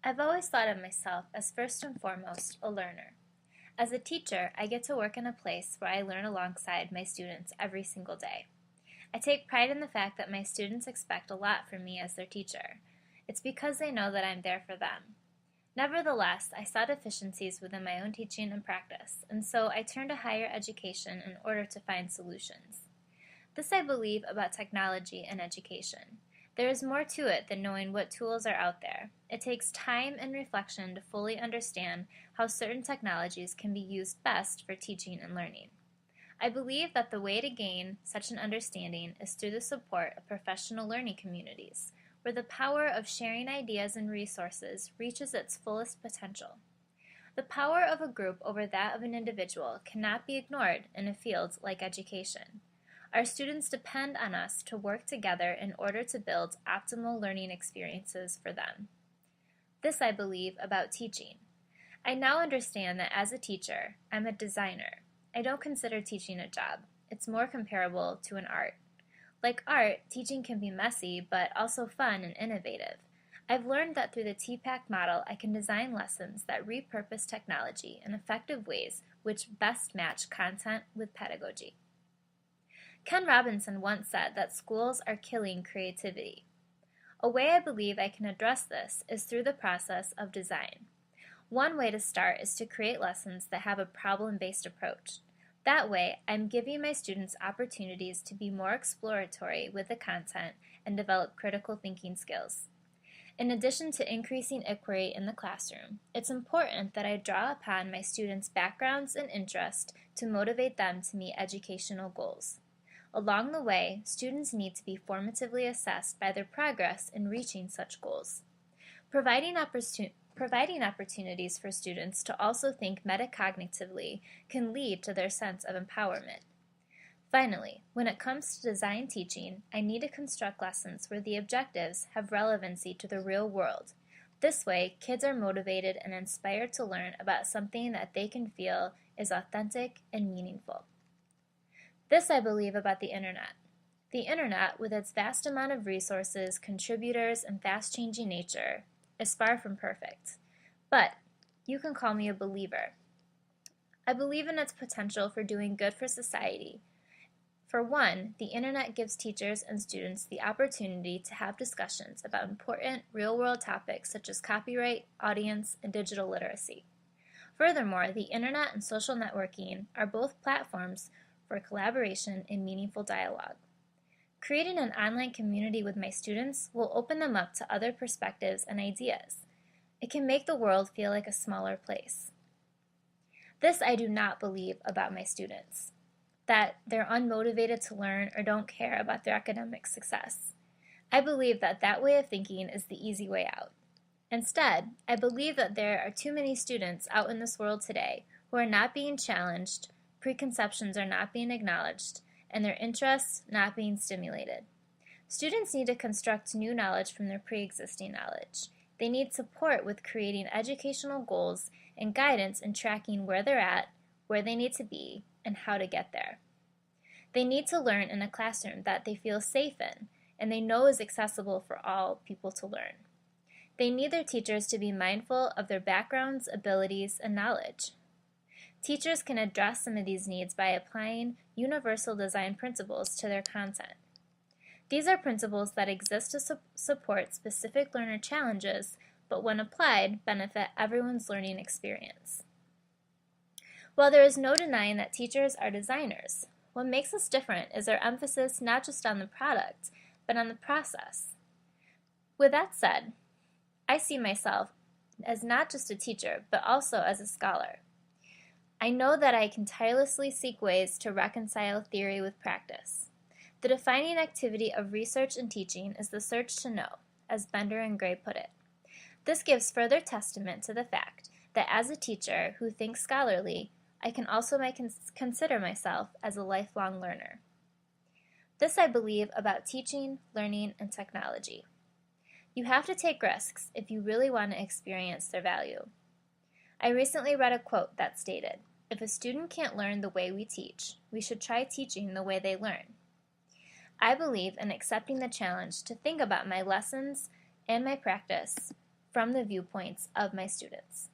I've always thought of myself as first and foremost a learner. As a teacher, I get to work in a place where I learn alongside my students every single day. I take pride in the fact that my students expect a lot from me as their teacher. It's because they know that I'm there for them. Nevertheless, I saw deficiencies within my own teaching and practice, and so I turned to higher education in order to find solutions. This I believe about technology and education. There is more to it than knowing what tools are out there. It takes time and reflection to fully understand how certain technologies can be used best for teaching and learning. I believe that the way to gain such an understanding is through the support of professional learning communities, where the power of sharing ideas and resources reaches its fullest potential. The power of a group over that of an individual cannot be ignored in a field like education. Our students depend on us to work together in order to build optimal learning experiences for them. This I believe about teaching. I now understand that as a teacher, I'm a designer. I don't consider teaching a job. It's more comparable to an art. Like art, teaching can be messy, but also fun and innovative. I've learned that through the TPACK model, I can design lessons that repurpose technology in effective ways which best match content with pedagogy. Ken Robinson once said that schools are killing creativity. A way I believe I can address this is through the process of design. One way to start is to create lessons that have a problem-based approach. That way, I'm giving my students opportunities to be more exploratory with the content and develop critical thinking skills. In addition to increasing inquiry in the classroom, it's important that I draw upon my students' backgrounds and interests to motivate them to meet educational goals. Along the way, students need to be formatively assessed by their progress in reaching such goals. Providing opportunities for students to also think metacognitively can lead to their sense of empowerment. Finally, when it comes to design teaching, I need to construct lessons where the objectives have relevancy to the real world. This way, kids are motivated and inspired to learn about something that they can feel is authentic and meaningful. This I believe about the Internet. The Internet, with its vast amount of resources, contributors, and fast-changing nature, is far from perfect. But you can call me a believer. I believe in its potential for doing good for society. For one, the Internet gives teachers and students the opportunity to have discussions about important real-world topics such as copyright, audience, and digital literacy. Furthermore, the Internet and social networking are both platforms for collaboration and meaningful dialogue. Creating an online community with my students will open them up to other perspectives and ideas. It can make the world feel like a smaller place. This I do not believe about my students, that they're unmotivated to learn or don't care about their academic success. I believe that that way of thinking is the easy way out. Instead, I believe that there are too many students out in this world today who are not being challenged, preconceptions are not being acknowledged, and their interests not being stimulated. Students need to construct new knowledge from their pre-existing knowledge. They need support with creating educational goals and guidance in tracking where they're at, where they need to be, and how to get there. They need to learn in a classroom that they feel safe in, and they know is accessible for all people to learn. They need their teachers to be mindful of their backgrounds, abilities, and knowledge. Teachers can address some of these needs by applying universal design principles to their content. These are principles that exist to support specific learner challenges, but when applied, benefit everyone's learning experience. While there is no denying that teachers are designers, what makes us different is our emphasis not just on the product, but on the process. With that said, I see myself as not just a teacher, but also as a scholar. I know that I can tirelessly seek ways to reconcile theory with practice. The defining activity of research and teaching is the search to know, as Bender and Gray put it. This gives further testament to the fact that as a teacher who thinks scholarly, I can also consider myself as a lifelong learner. This I believe about teaching, learning, and technology. You have to take risks if you really want to experience their value. I recently read a quote that stated, "If a student can't learn the way we teach, we should try teaching the way they learn." I believe in accepting the challenge to think about my lessons and my practice from the viewpoints of my students.